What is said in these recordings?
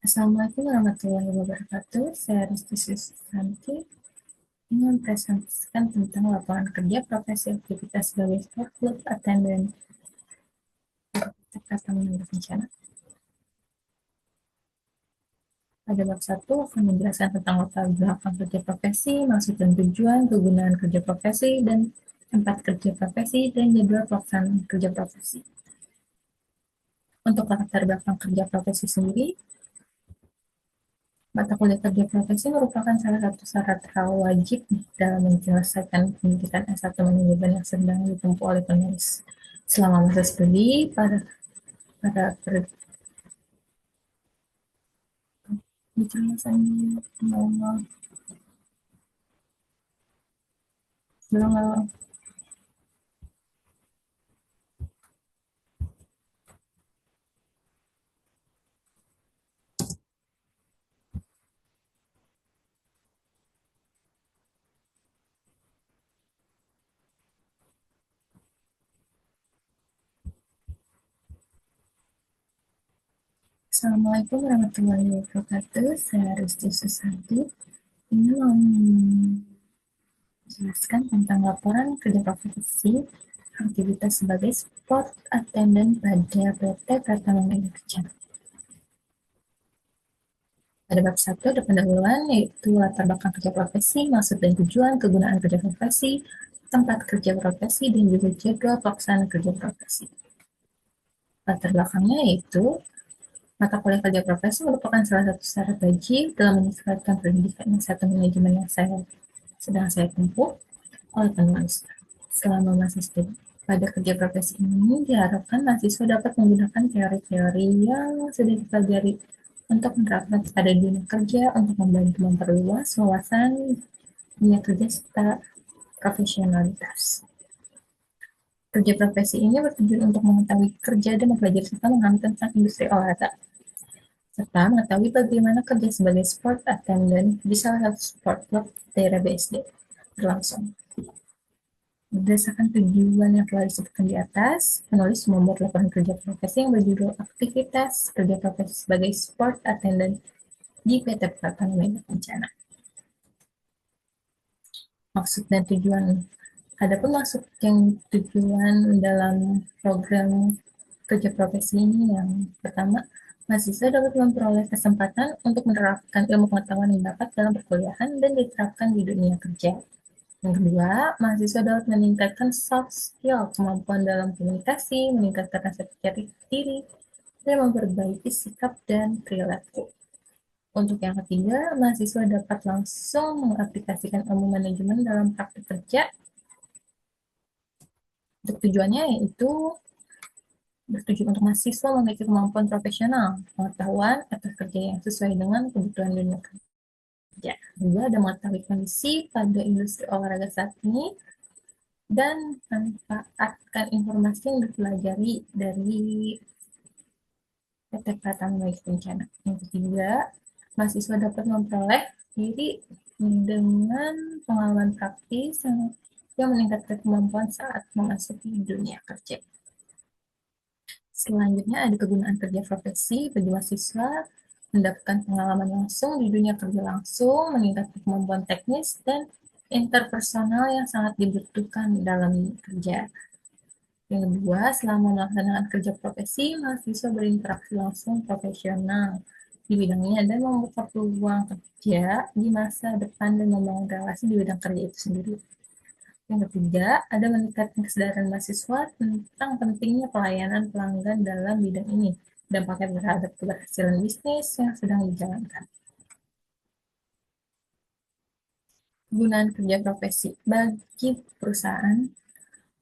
Assalamualaikum warahmatullahi wabarakatuh. Saya Risti Susanti ingin mempresentasikan tentang lapangan kerja profesi aktivitas sebagai sport club attendant kata menanggapi bencana. Pada bab 1 akan menjelaskan tentang latar belakang kerja profesi, maksud dan tujuan, kegunaan kerja profesi, dan tempat kerja profesi, dan jadwal pelaksanaan kerja profesi. Untuk latar belakang kerja profesi sendiri, mata kuliah kerja profesi merupakan salah satu syarat hal wajib dalam menyelesaikan pendidikan S1 manajemen yang sedang ditempuh oleh penulis. Selama masa studi, pada penjelasan belum. Assalamualaikum warahmatullahi wabarakatuh. Saya Risti Susanti. Ini mau menjelaskan tentang laporan kerja profesi aktivitas sebagai sport attendant pada PT Pratama Mega Kerja. Pada bab 1 ada pendahuluan, yaitu latar belakang kerja profesi, maksud dan tujuan, kegunaan kerja profesi, tempat kerja profesi, dan juga jadwal pelaksanaan kerja profesi. Latar belakangnya yaitu mata kuliah kerja profesi merupakan salah satu syarat wajib dalam menyelesaikan pendidikan S1 manajemen yang sedang saya tempuh oleh penulis selama masa studi. Pada kerja profesi ini diharapkan mahasiswa dapat menggunakan teori-teori yang sudah dipelajari untuk menerapkan pada dunia kerja untuk membantu memperluas wawasan dunia kerja serta profesionalitas. Kerja profesi ini bertujuan untuk mengetahui kerja dan mempelajari serta memahami tentang industri olahraga, serta mengetahui bagaimana kerja sebagai sport attendant di salah satu sport club daerah BSD berlangsung. Berdasarkan tujuan yang telah disebutkan di atas, penulis membuat laporan kerja profesi yang berjudul Aktivitas Kerja Profesi sebagai Sport Attendant di PT Pratama Mega Kencana. Maksud dan tujuan. Adapun maksud yang tujuan dalam program kerja profesi ini yang pertama, mahasiswa dapat memperoleh kesempatan untuk menerapkan ilmu pengetahuan yang dapat dalam perkuliahan dan diterapkan di dunia kerja. Yang kedua, mahasiswa dapat meningkatkan soft skill, kemampuan dalam komunikasi, meningkatkan rasa percaya diri, dan memperbaiki sikap dan perilaku. Untuk yang ketiga, mahasiswa dapat langsung mengaplikasikan ilmu manajemen dalam praktik kerja. Untuk tujuannya yaitu bertujuan untuk mahasiswa memiliki kemampuan profesional, pengetahuan atau kerja yang sesuai dengan kebutuhan dunia kerja. Juga ada mengetahui kondisi pada industri olahraga saat ini dan manfaatkan informasi yang dipelajari dari PT Pratama Mega Kencana. Yang ketiga, mahasiswa dapat memperoleh diri dengan pengalaman praktis yang meningkatkan kemampuan saat memasuki dunia kerja. Selanjutnya ada kegunaan kerja profesi bagi mahasiswa mendapatkan pengalaman langsung di dunia kerja langsung, meningkatkan kemampuan teknis dan interpersonal yang sangat dibutuhkan dalam kerja. Yang kedua, selama melaksanakan kerja profesi, mahasiswa berinteraksi langsung profesional di bidangnya dan membuka peluang kerja di masa depan dan membangun relasi di bidang kerja itu sendiri. Yang ketiga, ada meningkatkan kesadaran mahasiswa tentang pentingnya pelayanan pelanggan dalam bidang ini, dampaknya terhadap keberhasilan bisnis yang sedang dijalankan. Penggunaan kerja profesi bagi perusahaan.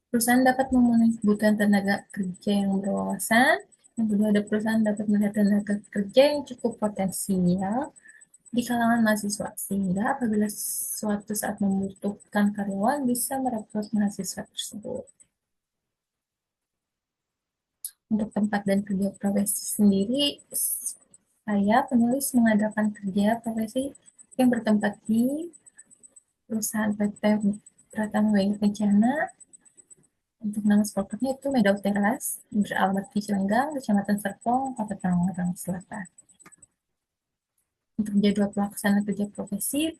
Perusahaan dapat memenuhi kebutuhan tenaga kerja yang berwawasan. Yang kedua, ada perusahaan dapat melihat tenaga kerja yang cukup potensial di kalangan mahasiswa, sehingga apabila suatu saat membutuhkan karyawan bisa merekrut mahasiswa tersebut. Untuk tempat dan kerja profesi sendiri, saya penulis mengadakan kerja profesi yang bertempat di perusahaan PT Pratama Mega Kencana. Untuk nama spotnya itu Meadow Terrace, beralamat di Cilenggang, Kecamatan Serpong, Kota Tangerang Selatan. Untuk jadwal pelaksanaan kerja profesi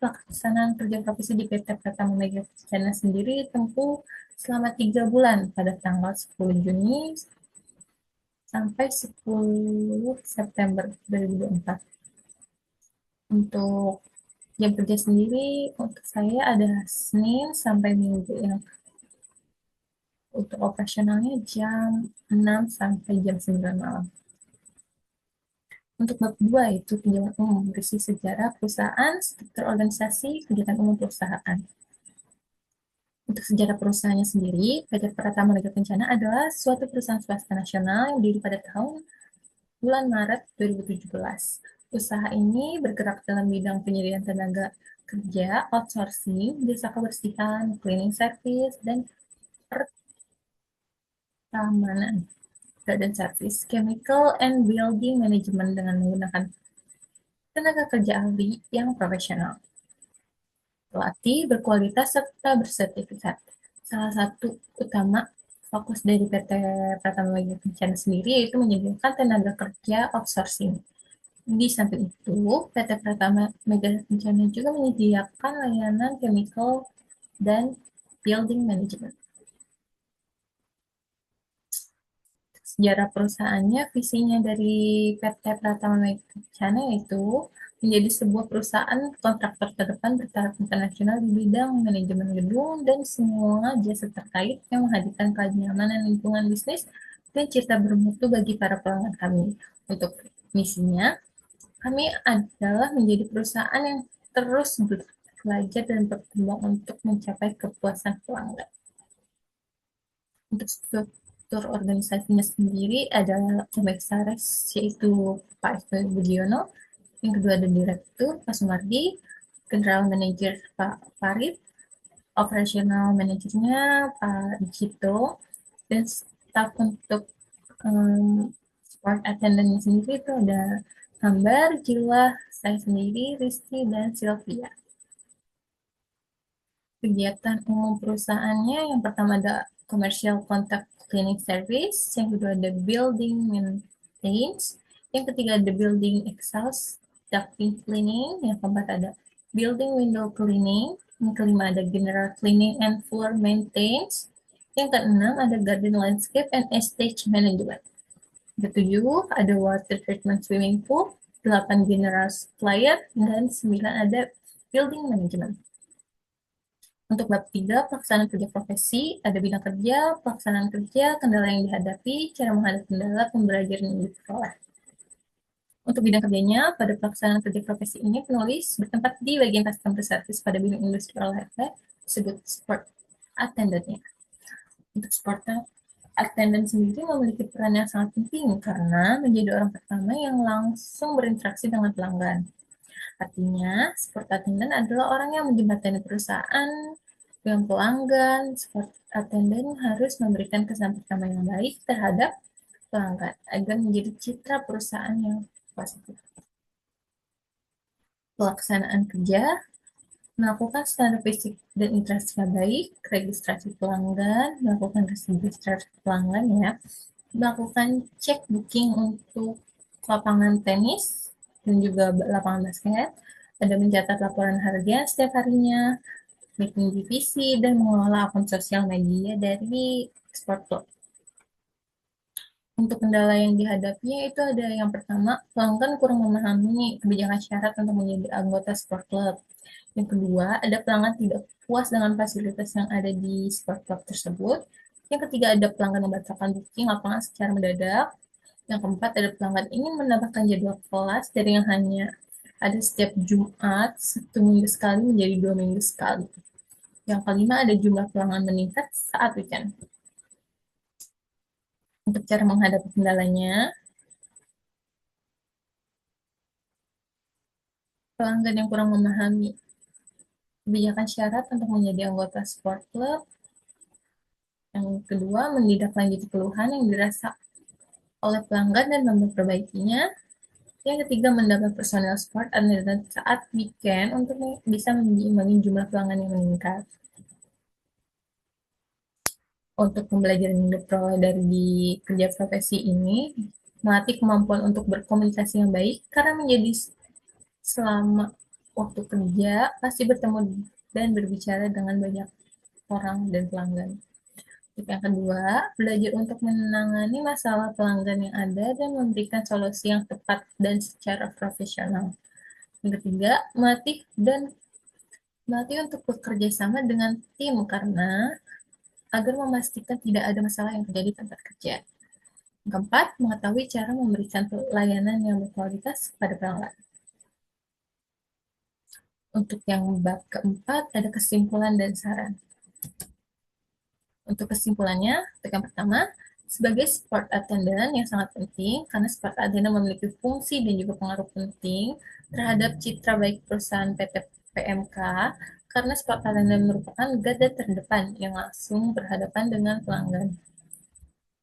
di PT Pratama Mega Kencana sendiri tempuh selama 3 bulan pada tanggal 10 Juni sampai 10 September 2024. Untuk jam kerja sendiri untuk saya ada Senin sampai Minggu yang untuk operasionalnya jam 6 sampai jam 9 malam. Untuk bab 2 itu tinjauan umum berisi sejarah perusahaan, struktur organisasi, kegiatan umum perusahaan. Untuk sejarah perusahaannya sendiri, PT Pratama Mega Kencana adalah suatu perusahaan swasta nasional yang berdiri pada tahun bulan Maret 2017. Usaha ini bergerak dalam bidang penyediaan tenaga kerja, outsourcing, jasa kebersihan, cleaning service, dan pertamanan dan service, chemical and building management dengan menggunakan tenaga kerja ahli yang profesional, pelatih berkualitas, serta bersertifikat. Salah satu utama fokus dari PT Pratama Mega Kencana sendiri yaitu menyediakan tenaga kerja outsourcing. Di samping itu, PT Pratama Mega Kencana juga menyediakan layanan chemical dan building management. Sejarah perusahaannya, visinya dari PT Pratama Mega Kencana yaitu menjadi sebuah perusahaan kontraktor terdepan bertaraf internasional di bidang manajemen gedung dan semua jasa terkait yang menghadirkan kenyamanan lingkungan bisnis dan citra bermutu bagi para pelanggan kami. Untuk misinya, kami adalah menjadi perusahaan yang terus belajar dan berkembang untuk mencapai kepuasan pelanggan. Untuk struktur organisasinya sendiri adalah komisaris yaitu Pak F. Budiono, yang kedua ada Direktur Pak Sumardi, General Manager Pak Farid, Operational Manajernya Pak Jito, dan staf untuk sport attendant sendiri itu ada Hambar, Jiwa, saya sendiri, Rizky, dan Sylvia. Kegiatan umum perusahaannya yang pertama ada commercial contact cleaning service, yang kedua ada building maintenance, yang ketiga ada building exhaust ducting cleaning, yang keempat ada building window cleaning, yang kelima ada general cleaning and floor maintenance, yang keenam ada garden landscape and estate management. Ketujuh ada water treatment swimming pool, 8 general supplier, dan 9 ada building management. Untuk bab 3, pelaksanaan kerja profesi, ada bidang kerja, pelaksanaan kerja, kendala yang dihadapi, cara menghadapi kendala, pembelajaran yang diperoleh. Untuk bidang kerjanya, pada pelaksanaan kerja profesi ini, penulis bertempat di bagian customer service pada bidang industri olahraga, disebut sport attendant-nya. Untuk sport attendant sendiri memiliki peran yang sangat penting karena menjadi orang pertama yang langsung berinteraksi dengan pelanggan. Artinya, sport attendant adalah orang yang menjembatani perusahaan dengan pelanggan. Sport attendant harus memberikan kesan pertama yang baik terhadap pelanggan agar menjadi citra perusahaan yang positif. Pelaksanaan kerja, melakukan standar fisik dan interaksi yang baik, registrasi pelanggan, melakukan registrasi pelanggan ya, melakukan cek booking untuk lapangan tenis dan juga lapangan basket, ada mencatat laporan harga setiap harinya, meeting divisi, dan mengelola akun sosial media dari sport club. Untuk kendala yang dihadapinya itu ada yang pertama, pelanggan kurang memahami kebijakan syarat untuk menjadi anggota sport club. Yang kedua, ada pelanggan tidak puas dengan fasilitas yang ada di sport club tersebut. Yang ketiga, ada pelanggan membatalkan booking lapangan secara mendadak. Yang keempat, ada pelanggan ingin menambahkan jadwal kelas dari yang hanya ada setiap Jumat 1 minggu sekali menjadi 2 minggu sekali. Yang kelima, ada jumlah pelanggan meningkat saat weekend. Untuk cara menghadapi kendalanya, pelanggan yang kurang memahami kebijakan syarat untuk menjadi anggota sport club. Yang kedua, menindaklanjuti keluhan yang dirasa oleh pelanggan dan memperbaikinya. Yang ketiga, mendapat personel sport attendant saat weekend untuk bisa menyeimbangi jumlah pelanggan yang meningkat. Untuk pembelajaran yang diperoleh dari kerja profesi ini, melatih kemampuan untuk berkomunikasi yang baik karena menjadi selama waktu kerja pasti bertemu dan berbicara dengan banyak orang dan pelanggan. Tip yang kedua, belajar untuk menangani masalah pelanggan yang ada dan memberikan solusi yang tepat dan secara profesional. Yang ketiga, melatih untuk bekerja sama dengan tim karena agar memastikan tidak ada masalah yang terjadi di tempat kerja. Yang keempat, mengetahui cara memberikan layanan yang berkualitas pada pelanggan. Untuk yang bab keempat, ada kesimpulan dan saran. Untuk kesimpulannya, yang pertama, sebagai support attendant yang sangat penting, karena support attendant memiliki fungsi dan juga pengaruh penting terhadap citra baik perusahaan PT PMK, karena support attendant merupakan garda terdepan yang langsung berhadapan dengan pelanggan.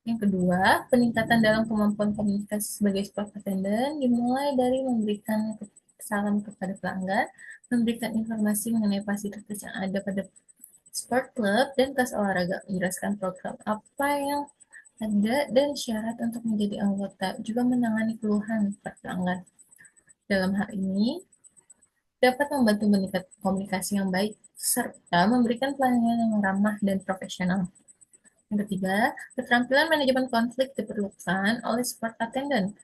Yang kedua, peningkatan dalam kemampuan komunikasi sebagai support attendant dimulai dari memberikan salam kepada pelanggan, memberikan informasi mengenai fasilitas yang ada pada sport club dan kelas olahraga, menjelaskan program apa yang ada dan syarat untuk menjadi anggota, juga menangani keluhan pelanggan. Dalam hal ini, dapat membantu meningkatkan komunikasi yang baik serta memberikan pelayanan yang ramah dan profesional. Yang ketiga, keterampilan manajemen konflik diperlukan oleh support attendant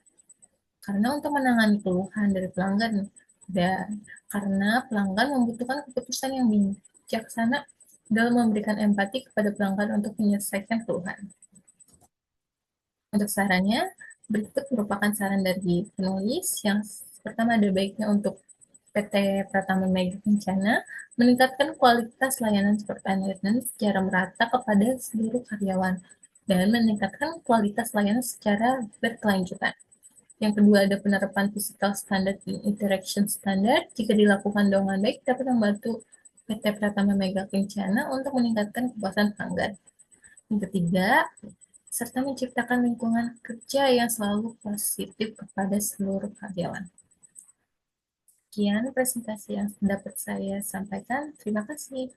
karena untuk menangani keluhan dari pelanggan dan karena pelanggan membutuhkan keputusan yang bijaksana dalam memberikan empati kepada pelanggan untuk menyelesaikan keluhan. Untuk sarannya, berikut merupakan saran dari penulis yang pertama ada baiknya untuk PT Pratama Mega Kencana meningkatkan kualitas layanan support management secara merata kepada seluruh karyawan dan meningkatkan kualitas layanan secara berkelanjutan. Yang kedua ada penerapan physical standard dan interaction standard. Jika dilakukan dengan baik dapat membantu PT Pratama Mega Kencana untuk meningkatkan kepuasan pelanggan. Yang ketiga, serta menciptakan lingkungan kerja yang selalu positif kepada seluruh karyawan. Sekian presentasi yang dapat saya sampaikan. Terima kasih.